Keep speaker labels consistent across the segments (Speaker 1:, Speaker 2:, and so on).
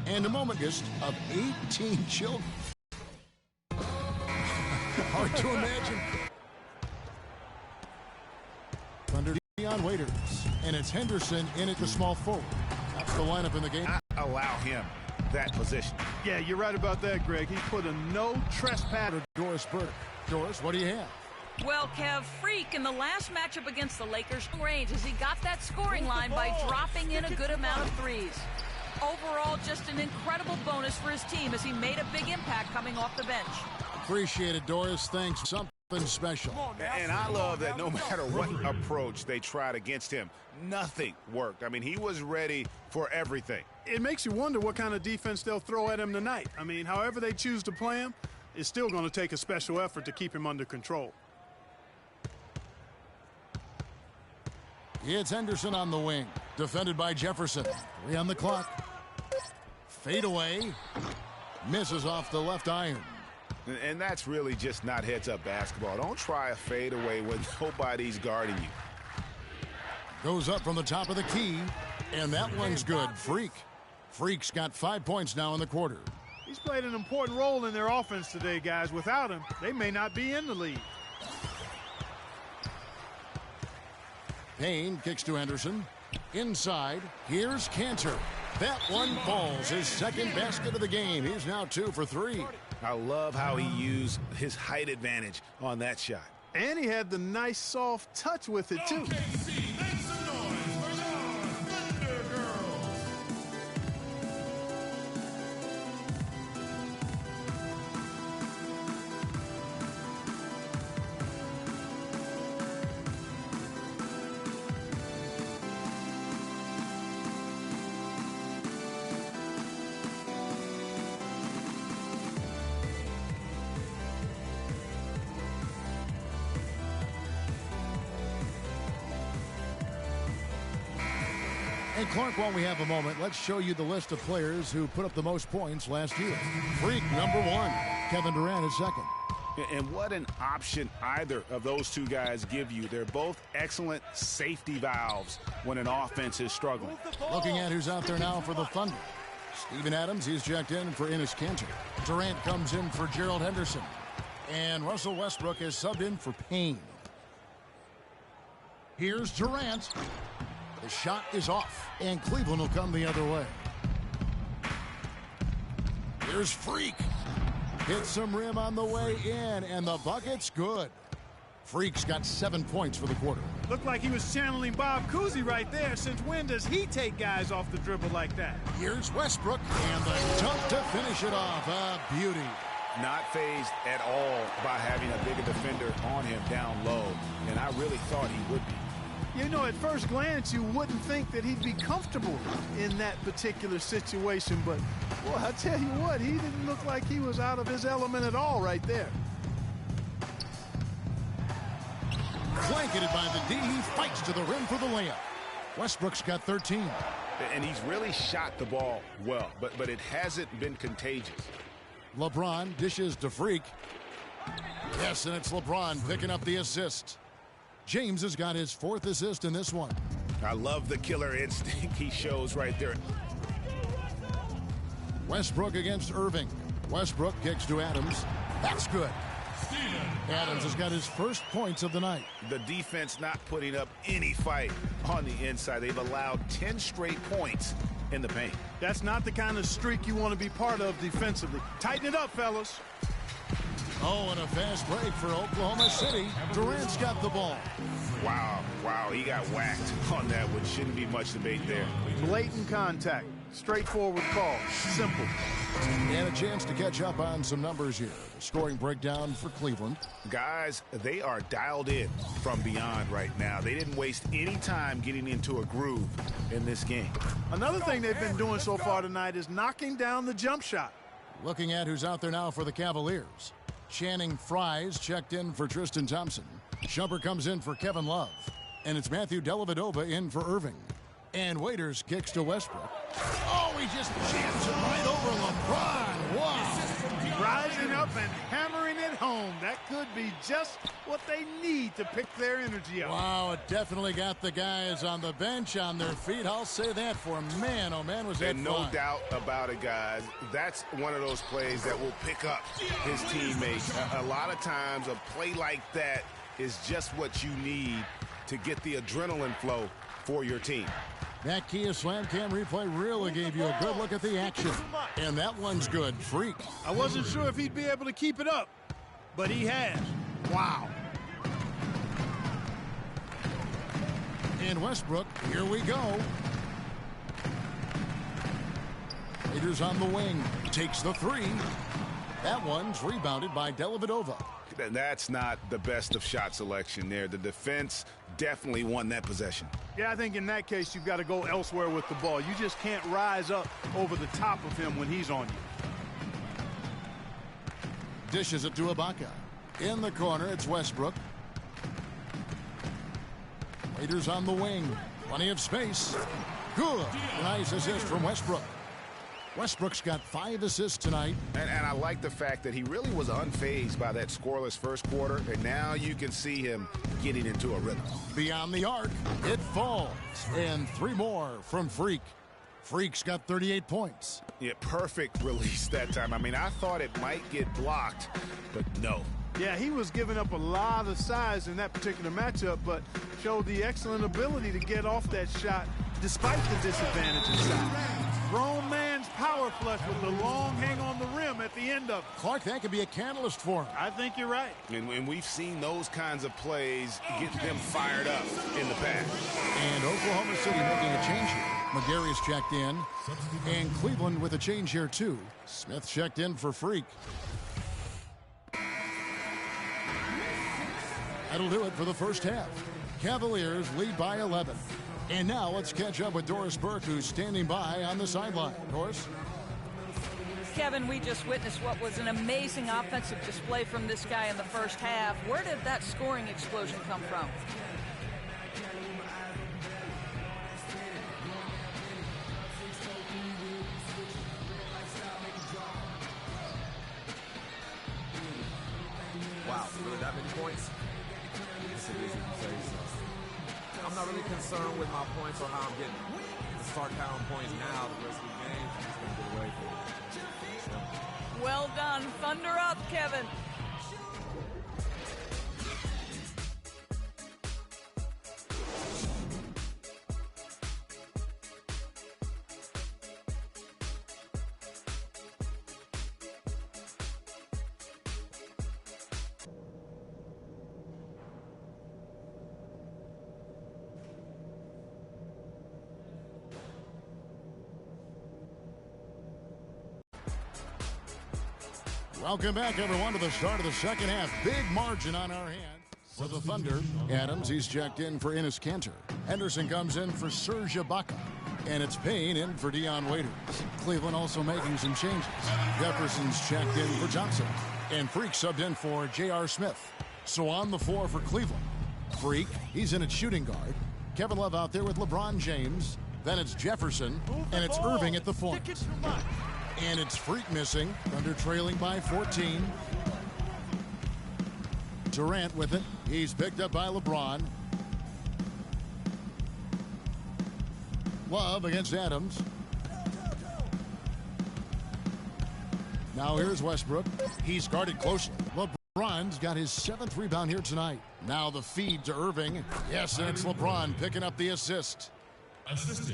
Speaker 1: and a moment of 18 children. Hard to imagine. Under Dion Waiters, and it's Henderson in at the small forward. That's the lineup in the game.
Speaker 2: Not allow him that position.
Speaker 3: Yeah, you're right about that, Greg. He put a no trespass.
Speaker 1: Doris Burke. Doris, what do you have?
Speaker 4: Well, Kev, Freak in the last matchup against the Lakers range as he got that scoring line by dropping in a good amount of threes. Overall, just an incredible bonus for his team as he made a big impact coming off the bench.
Speaker 1: Appreciate it, Doris. Thanks. Something special.
Speaker 2: And I love that no matter what approach they tried against him, nothing worked. I mean, he was ready for everything.
Speaker 3: It makes you wonder what kind of defense they'll throw at him tonight. I mean, however they choose to play him, it's still going to take a special effort to keep him under control.
Speaker 1: It's Henderson on the wing. Defended by Jefferson. 3 on the clock. Fade away. Misses off the left iron.
Speaker 2: And that's really just not heads-up basketball. Don't try a fadeaway when nobody's guarding you.
Speaker 1: Goes up from the top of the key, and that one's good. Freak. Freak's got 5 points now in the quarter.
Speaker 3: He's played an important role in their offense today, guys. Without him, they may not be in the lead.
Speaker 1: Payne kicks to Henderson. Inside, here's Cantor. That one falls. His second basket of the game. He's now 2 for 3.
Speaker 2: I love how he used his height advantage on that shot.
Speaker 3: And he had the nice soft touch with it, too.
Speaker 1: Hey, Clark, while we have a moment, let's show you the list of players who put up the most points last year. Freak, number 1. Kevin Durant is second.
Speaker 2: And what an option either of those two guys give you. They're both excellent safety valves when an offense is struggling.
Speaker 1: Looking at who's out there now for the Thunder. Steven Adams, he's checked in for Enes Kanter. Durant comes in for Gerald Henderson. And Russell Westbrook is subbed in for Payne. Here's Durant. The shot is off, and Cleveland will come the other way. Here's Freak. Hits some rim on the way in, and the bucket's good. Freak's got 7 points for the quarter.
Speaker 3: Looked like he was channeling Bob Cousy right there. Since when does he take guys off the dribble like that?
Speaker 1: Here's Westbrook, and the dunk to finish it off. A beauty.
Speaker 2: Not fazed at all by having a bigger defender on him down low, and I really thought he would be.
Speaker 3: You know, at first glance, you wouldn't think that he'd be comfortable in that particular situation. But, boy, I tell you what, he didn't look like he was out of his element at all right there.
Speaker 1: Blanketed by the D, he fights to the rim for the layup. Westbrook's got 13.
Speaker 2: And he's really shot the ball well, but it hasn't been contagious.
Speaker 1: LeBron dishes to Freak. Yes, and it's LeBron picking up the assist. James has got his 4th assist in this one.
Speaker 2: I love the killer instinct he shows right there.
Speaker 1: Westbrook against Irving. Westbrook kicks to Adams. That's good. Adams has got his first points of the night.
Speaker 2: The defense not putting up any fight on the inside. They've allowed 10 straight points in the paint.
Speaker 3: That's not the kind of streak you want to be part of defensively. Tighten it up, fellas.
Speaker 1: Oh, and a fast break for Oklahoma City. Durant's got the ball.
Speaker 2: Wow, he got whacked on that one. Shouldn't be much debate there.
Speaker 3: Blatant contact. Straightforward call. Simple.
Speaker 1: And a chance to catch up on some numbers here. The scoring breakdown for Cleveland.
Speaker 2: Guys, they are dialed in from beyond right now. They didn't waste any time getting into a groove in this game.
Speaker 3: Another thing they've been doing so far tonight is knocking down the jump shot.
Speaker 1: Looking at who's out there now for the Cavaliers. Channing Frye's checked in for Tristan Thompson. Shumpert comes in for Kevin Love. And it's Matthew Dellavedova in for Irving. And Waiters kicks to Westbrook. Oh, he just jams it right over LeBron. Wow.
Speaker 3: Rising up and hammering it home. That could be just what they need to pick their energy up.
Speaker 1: Wow, it definitely got the guys on the bench on their feet. I'll say that for man. Oh, man, was that
Speaker 2: and
Speaker 1: fun.
Speaker 2: no doubt about it, guys. That's one of those plays that will pick up his teammates. A lot of times, a play like that is just what you need to get the adrenaline flow for your team.
Speaker 1: That Kia Slam Cam replay really gave you a good look at the action. And that one's good. Freak.
Speaker 3: I wasn't sure if he'd be able to keep it up, but he has.
Speaker 1: Wow. And Westbrook, here we go. Raiders on the wing. Takes the three. That one's rebounded by Dellavedova.
Speaker 2: That's not the best of shot selection there. The defense definitely won that possession.
Speaker 3: Yeah, I think in that case, you've got to go elsewhere with the ball. You just can't rise up over the top of him when he's on you.
Speaker 1: Dishes it to Ibaka. In the corner, it's Westbrook. Raiders on the wing. Plenty of space. Good. Nice assist from Westbrook. Westbrook's got 5 assists tonight.
Speaker 2: And I like the fact that he really was unfazed by that scoreless first quarter, and now you can see him getting into a rhythm.
Speaker 1: Beyond the arc, it falls. And 3 more from Freak. Freak's got 38 points.
Speaker 2: Yeah, perfect release that time. I mean, I thought it might get blocked, but no.
Speaker 3: Yeah, he was giving up a lot of size in that particular matchup, but showed the excellent ability to get off that shot despite the disadvantage in size. Grown man's power flush with the long hang on the rim at the end of it.
Speaker 1: Clark, that could be a catalyst for him.
Speaker 3: I think you're right.
Speaker 2: And we've seen those kinds of plays get them fired up in the past.
Speaker 1: And Oklahoma City making a change here. McGarry's checked in. And Cleveland with a change here, too. Smith checked in for Freak. That'll do it for the first half. Cavaliers lead by 11. And now let's catch up with Doris Burke, who's standing by on the sideline. Doris?
Speaker 4: Kevin, we just witnessed what was an amazing offensive display from this guy in the first half. Where did that scoring explosion come from?
Speaker 5: Wow, really that many points? Yes, it is if you say so. I'm not really concerned with my points or how I'm getting them. To start counting points now, the rest of the game, I'm just going to get away from it.
Speaker 4: Well done. Thunder up, Kevin.
Speaker 1: Welcome back, everyone, to the start of the second half. Big margin on our hands. For the Thunder, Adams, he's checked in for Enes Kanter. Henderson comes in for Serge Ibaka. And it's Payne in for Dion Waiters. Cleveland also making some changes. Jefferson's checked in for Johnson. And Freak subbed in for J.R. Smith. So on the floor for Cleveland. Freak, he's in at shooting guard. Kevin Love out there with LeBron James. Then it's Jefferson. And it's Irving at the point. And it's Freak missing. Thunder trailing by 14. Durant with it. He's picked up by LeBron. Love against Adams. Now here's Westbrook. He's guarded closely. LeBron's got his 7th rebound here tonight. Now the feed to Irving. Yes, and it's LeBron picking up the assist.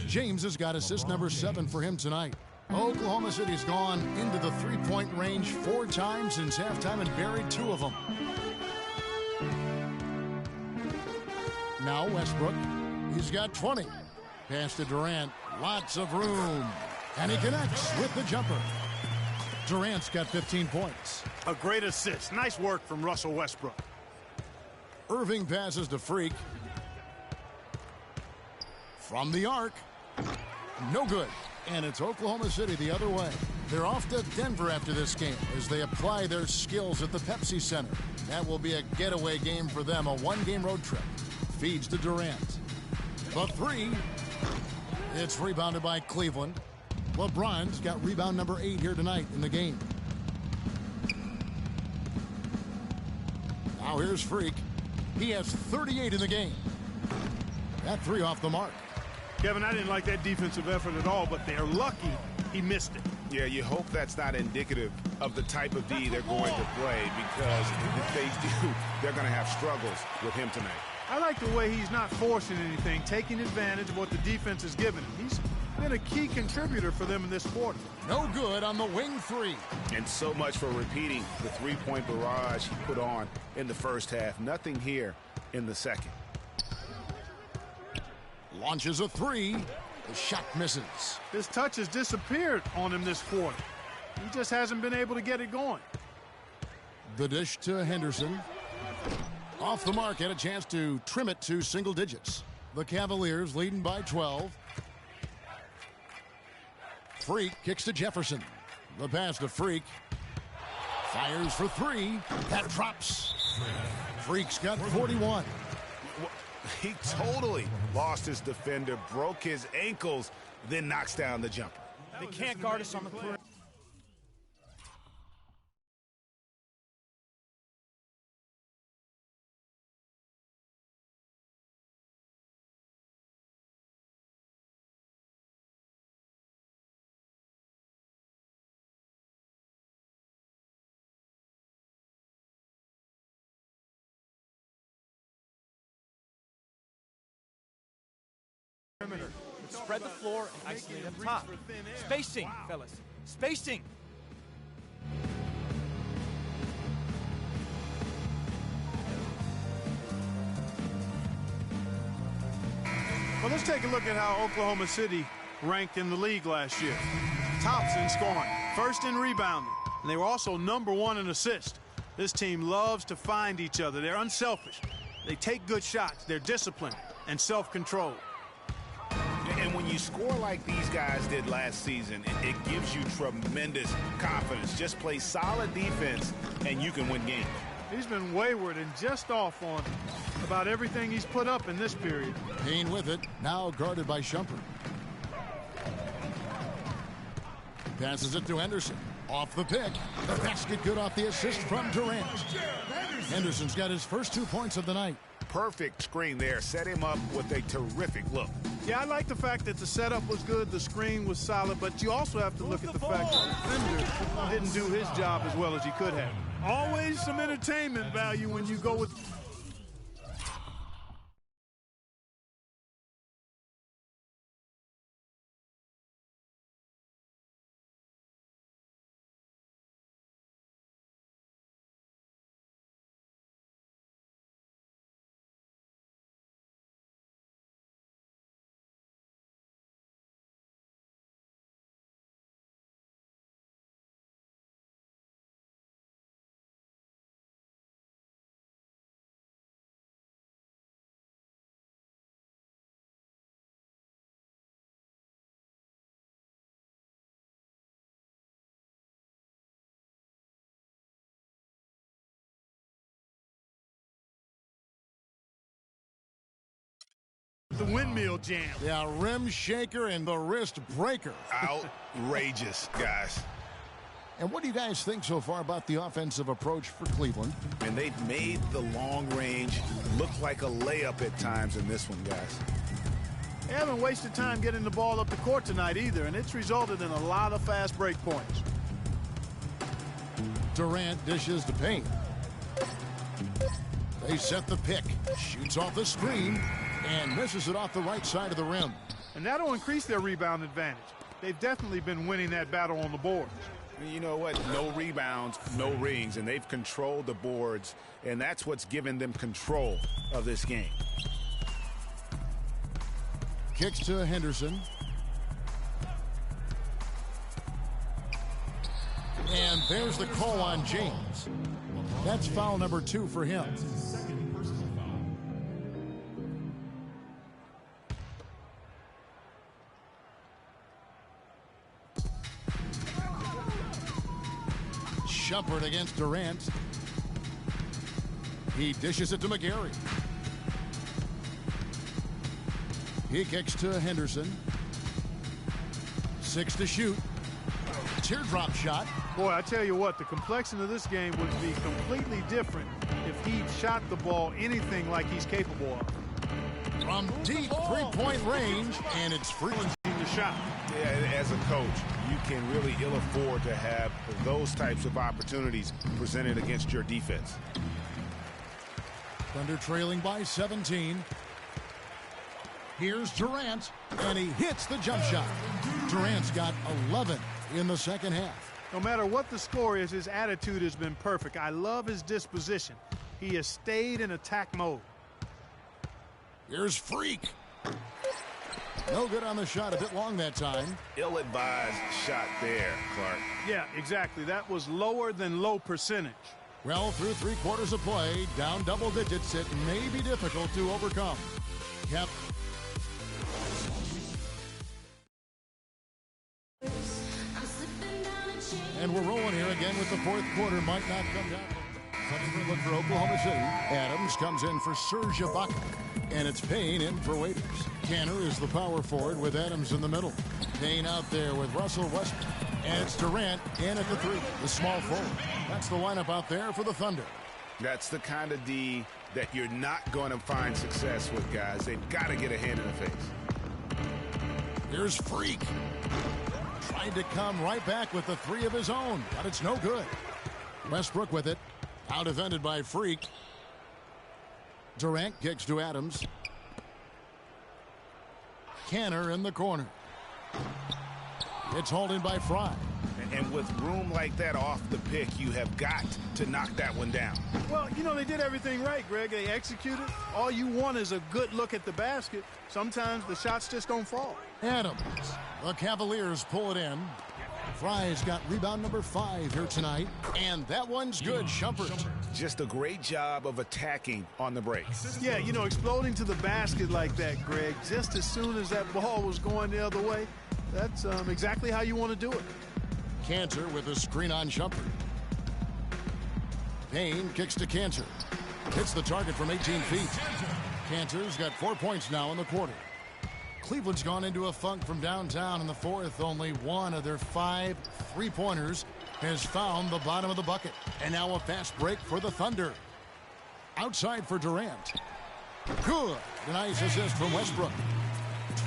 Speaker 1: James has got assist number 7 for him tonight. Oklahoma City's gone into the three-point range 4 times since halftime and buried 2 of them. Now Westbrook, he's got 20. Pass to Durant, lots of room. And he connects with the jumper. Durant's got 15 points.
Speaker 3: A great assist. Nice work from Russell Westbrook.
Speaker 1: Irving passes to Freak. From the arc. No good. And it's Oklahoma City the other way. They're off to Denver after this game as they apply their skills at the Pepsi Center. That will be a getaway game for them, a 1-game road trip. Feeds to Durant. The 3. It's rebounded by Cleveland. LeBron's got rebound number 8 here tonight in the game. Now here's Freak. He has 38 in the game. That three off the mark.
Speaker 3: Kevin, I didn't like that defensive effort at all, but they're lucky he missed it.
Speaker 2: Yeah, you hope that's not indicative of the type of D they're going to play, because if they do, they're going to have struggles with him tonight.
Speaker 3: I like the way he's not forcing anything, taking advantage of what the defense is giving him. He's been a key contributor for them in this quarter.
Speaker 1: No good on the wing three.
Speaker 2: And so much for repeating the three-point barrage he put on in the first half. Nothing here in the second.
Speaker 1: Launches a three. The shot misses.
Speaker 3: His touch has disappeared on him this quarter. He just hasn't been able to get it going.
Speaker 1: The dish to Henderson. Off the mark, had a chance to trim it to single digits. The Cavaliers leading by 12. Freak kicks to Jefferson. The pass to Freak. Fires for three. That drops. Freak's got 41.
Speaker 2: He totally lost his defender, broke his ankles, then knocks down the jumper.
Speaker 6: They can't guard us on the perimeter. Spread the floor and isolate up top. Spacing, fellas. Spacing.
Speaker 3: Well, let's take a look at how Oklahoma City ranked in the league last year. Tops in scoring, first in rebounding, and they were also #1 in assists. This team loves to find each other. They're unselfish. They take good shots. They're disciplined and self-controlled.
Speaker 2: And when you score like these guys did last season, it gives you tremendous confidence. Just play solid defense, and you can win games.
Speaker 3: He's been wayward and just off on about everything he's put up in this period.
Speaker 1: Payne with it, now guarded by Shumpert. Passes it to Henderson. Off the pick. The basket good off the assist from Durant. Henderson's got his first 2 points of the night.
Speaker 2: Perfect screen there. Set him up with a terrific look.
Speaker 3: Yeah, I like the fact that the setup was good, the screen was solid, but you also have to look at the fact that the defender didn't do his job as well as he could have. Always some entertainment value when you go with... The windmill jam.
Speaker 1: Yeah, rim shaker and the wrist breaker.
Speaker 2: Outrageous, guys.
Speaker 1: And what do you guys think so far about the offensive approach for Cleveland?
Speaker 2: And they've made the long range look like a layup at times in this one, guys.
Speaker 3: They haven't wasted time getting the ball up the court tonight either, and it's resulted in a lot of fast break points.
Speaker 1: Durant dishes to Payne. They set the pick. Shoots off the screen and misses it off the right side of the rim.
Speaker 3: And that'll increase their rebound advantage. They've definitely been winning that battle on the boards.
Speaker 2: You know what? No rebounds, no rings, and they've controlled the boards, and that's what's given them control of this game.
Speaker 1: Kicks to Henderson. And there's the call on James. That's foul number 2 for him. Shumpert against Durant. He dishes it to McGarry. He kicks to Henderson. 6 to shoot. teardrop shot.
Speaker 3: Boy, I tell you what, the complexion of this game would be completely different if he shot the ball anything like he's capable of.
Speaker 1: From deep three-point range, and it's free.
Speaker 3: The shot.
Speaker 2: Yeah, as a coach, you can really ill afford to have those types of opportunities presented against your defense.
Speaker 1: Thunder trailing by 17. Here's Durant, and he hits the jump shot. Durant's got 11 in the second half.
Speaker 3: No matter what the score is, his attitude has been perfect. I love his disposition. He has stayed in attack mode.
Speaker 1: Here's Freak. No good on the shot, a bit long that time.
Speaker 2: Ill-advised shot there, Clark.
Speaker 3: Yeah, exactly. That was lower than low percentage.
Speaker 1: Well, through 3 quarters of play, down double digits, it may be difficult to overcome. Yep. And we're rolling here again with the fourth quarter. Might not come down. Subsequent look for Oklahoma City. Adams comes in for Serge Ibaka. And it's Payne in for Waiters. Canner is the power forward with Adams in the middle. Payne out there with Russell Westbrook. And it's Durant in at the 3, the small forward. That's the lineup out there for the Thunder.
Speaker 2: That's the kind of D that you're not going to find success with, guys. They've got to get a hand in the face.
Speaker 1: Here's Freak. Tried to come right back with the 3 of his own, but it's no good. Westbrook with it. Out defended by Freak. Durant kicks to Adams. Canner in the corner. It's hauled in by Fry.
Speaker 2: And with room like that off the pick, you have got to knock that one down.
Speaker 3: Well, you know, they did everything right, Greg. They executed. All you want is a good look at the basket. Sometimes the shots just don't fall.
Speaker 1: Adams. The Cavaliers pull it in. Fry's got rebound number 5 here tonight. And that one's good. Shumpert.
Speaker 2: Just a great job of attacking on the break.
Speaker 3: Yeah, you know, exploding to the basket like that, Greg, just as soon as that ball was going the other way, that's exactly how you want to do it.
Speaker 1: Cantor with a screen on Shumpert. Payne kicks to Cantor. Hits the target from 18 feet. Cantor's got 4 points now in the quarter. Cleveland's gone into a funk from downtown in the fourth. Only one of their 5 3-pointers has found the bottom of the bucket. And now a fast break for the Thunder. Outside for Durant. Good. A nice assist from Westbrook.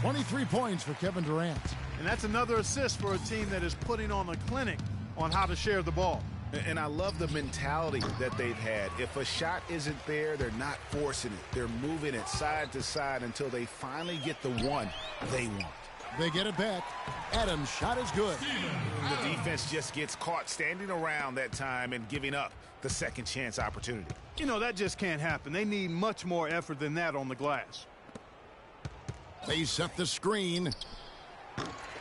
Speaker 1: 23 points for Kevin Durant.
Speaker 3: And that's another assist for a team that is putting on a clinic on how to share the ball.
Speaker 2: And I love the mentality that they've had. If a shot isn't there, they're not forcing it. They're moving it side to side until they finally get the one they want.
Speaker 1: They get it back. Adams' shot is good.
Speaker 2: And the defense just gets caught standing around that time and giving up the second chance opportunity.
Speaker 3: You know, that just can't happen. They need much more effort than that on the glass.
Speaker 1: They set the screen.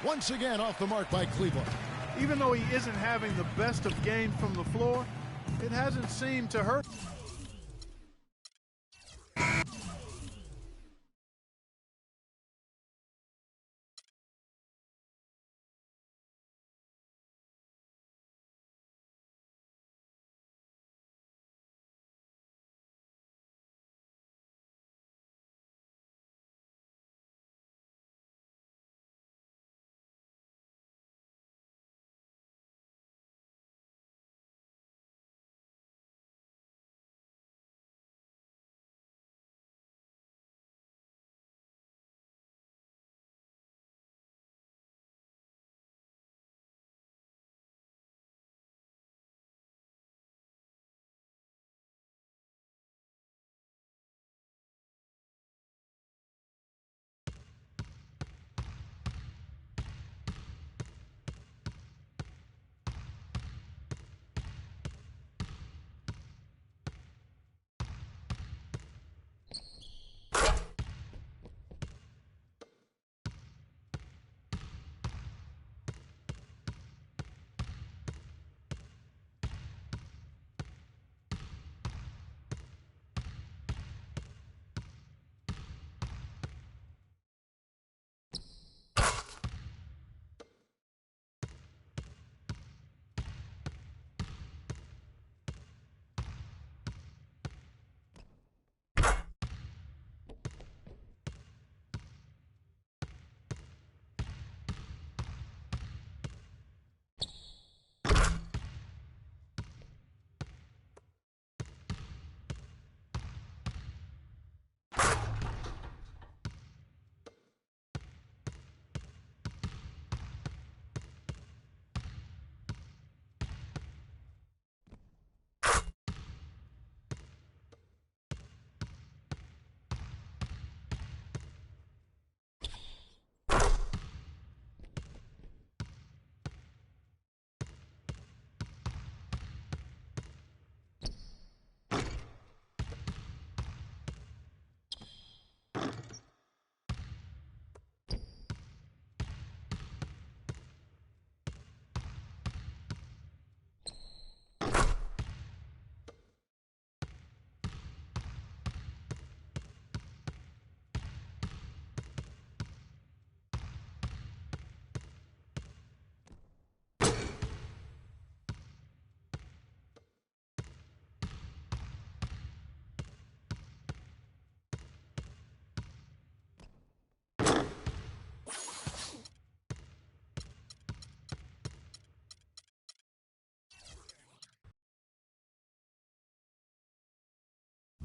Speaker 1: Once again off the mark by Cleveland.
Speaker 3: Even though he isn't having the best of games from the floor, it hasn't seemed to hurt.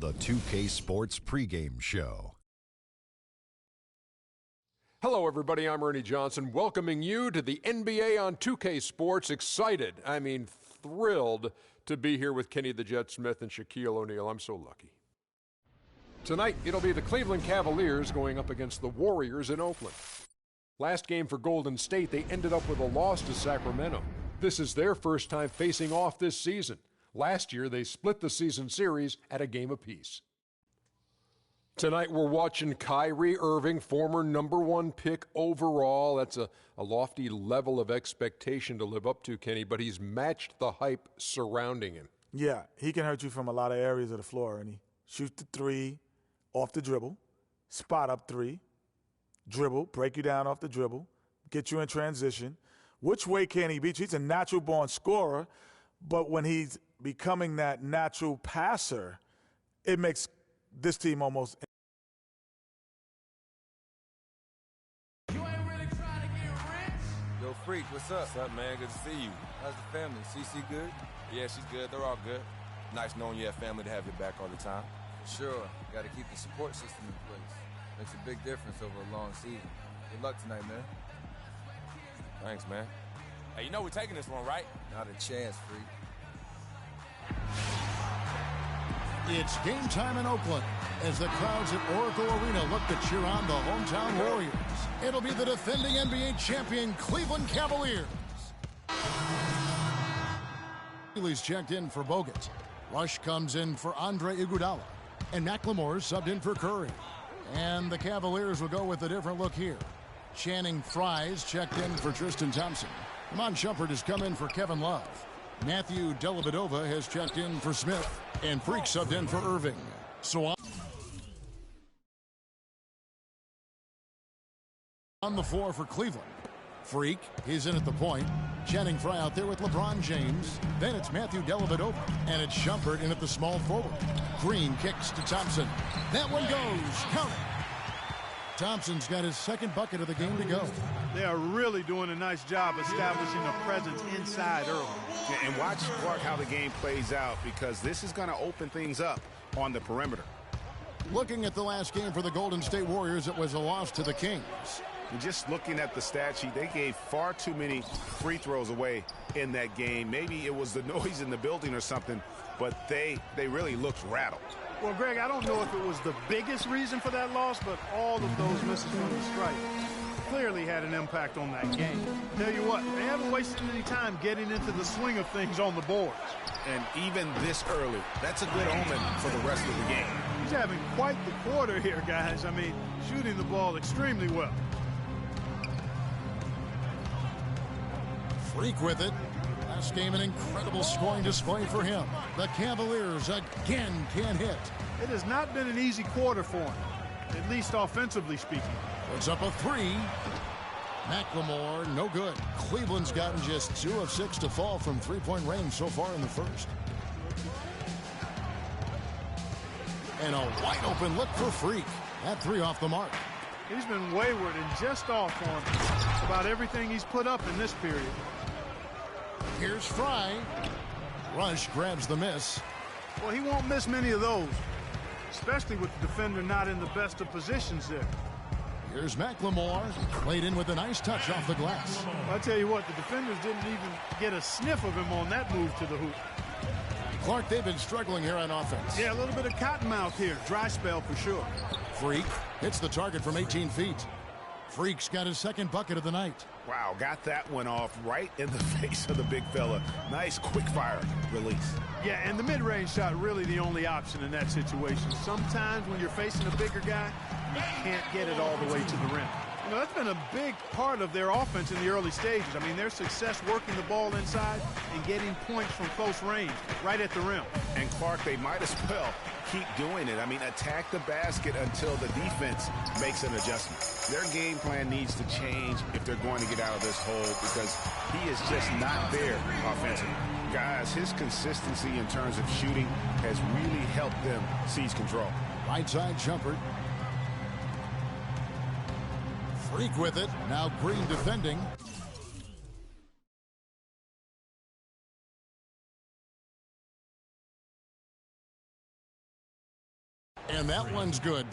Speaker 7: The 2K Sports pregame show.
Speaker 8: Hello, everybody. I'm Ernie Johnson, welcoming you to the NBA on 2K Sports. Excited, thrilled to be here with Kenny the Jet Smith and Shaquille O'Neal. I'm so lucky. Tonight, it'll be the Cleveland Cavaliers going up against the Warriors in Oakland. Last game for Golden State, they ended up with a loss to Sacramento. This is their first time facing off this season. Last year, they split the season series at a game apiece. Tonight, we're watching Kyrie Irving, former #1 pick overall. That's a lofty level of expectation to live up to, Kenny, but he's matched the hype surrounding him.
Speaker 9: Yeah, he can hurt you from a lot of areas of the floor, and he shoots the three off the dribble, spot up three, dribble, break you down off the dribble, get you in transition. Which way can he beat you? He's a natural-born scorer, but when he's becoming that natural passer, it makes this team almost.
Speaker 10: You ain't really trying to get rich?
Speaker 11: Yo, Freak, what's up? What's up, man? Good to see you. How's the family? CC good? Yeah, she's good. They're all good. Nice knowing you have family to have your back all the time. For sure. Got to keep the support system in place. Makes a big difference over a long season. Good luck tonight, man. Thanks, man.
Speaker 10: Hey, you know we're taking this one, right?
Speaker 11: Not a chance, Freak.
Speaker 1: It's game time in Oakland as the crowds at Oracle Arena look to cheer on the hometown Warriors. It'll be the defending NBA champion Cleveland Cavaliers. He's checked in for Bogut. Rush comes in for Andre Iguodala. And McLemore subbed in for Curry. And the Cavaliers will go with a different look here. Channing Frye's checked in for Tristan Thompson. Iman Shumpert has come in for Kevin Love. Matthew Dellavedova has checked in for Smith. And Freak subbed in for Irving. So on the floor for Cleveland. Freak, he's in at the point. Channing Frye out there with LeBron James. Then it's Matthew Dellavedova. And it's Shumpert in at the small forward. Green kicks to Thompson. That one goes. Count it. Thompson's got his second bucket of the game to go.
Speaker 3: They are really doing a nice job establishing a presence inside early.
Speaker 2: And watch, Clark, how the game plays out, because this is going to open things up on the perimeter.
Speaker 1: Looking at the last game for the Golden State Warriors, it was a loss to the Kings.
Speaker 2: And just looking at the stat sheet, they gave far too many free throws away in that game. Maybe it was the noise in the building or something, but they really looked rattled.
Speaker 3: Well, Greg, I don't know if it was the biggest reason for that loss, but all of those misses from the stripe clearly had an impact on that game. Tell you what, they haven't wasted any time getting into the swing of things on the boards.
Speaker 2: And even this early, that's a good omen for the rest of the game.
Speaker 3: He's having quite the quarter here, guys. I mean, shooting the ball extremely well.
Speaker 1: Freak with it. Last game, an incredible scoring display for him. The Cavaliers again can't hit.
Speaker 3: It has not been an easy quarter for him, at least offensively speaking.
Speaker 1: Puts up a three. McLemore, no good. Cleveland's gotten just 2 of 6 to fall from three-point range so far in the first. And a wide open look for Freak. That three off the mark.
Speaker 3: He's been wayward and just off on about everything he's put up in this period.
Speaker 1: Here's Frye. Rush grabs the miss.
Speaker 3: Well, he won't miss many of those, especially with the defender not in the best of positions there.
Speaker 1: Here's McLemore, played in with a nice touch off the glass.
Speaker 3: Well, I tell you what, the defenders didn't even get a sniff of him on that move to the hoop.
Speaker 1: Clark, they've been struggling here on offense.
Speaker 3: Yeah, a little bit of cottonmouth here. Dry spell for sure.
Speaker 1: Freak hits the target from 18 feet. Freak's got his second bucket of the night.
Speaker 2: Wow, got that one off right in the face of the big fella. Nice quick fire release.
Speaker 3: Yeah, and the mid-range shot really the only option in that situation. Sometimes when you're facing a bigger guy, you can't get it all the way to the rim. You know, that's been a big part of their offense in the early stages. I mean, their success working the ball inside and getting points from close range, right at the rim.
Speaker 2: And Clark, they might as well keep doing it. I mean, attack the basket until the defense makes an adjustment. Their game plan needs to change if they're going to get out of this hole, because he is just not there offensively. Guys, his consistency in terms of shooting has really helped them seize control.
Speaker 1: Right side Shumpert. Freak with it. Now Green defending. And that one's good.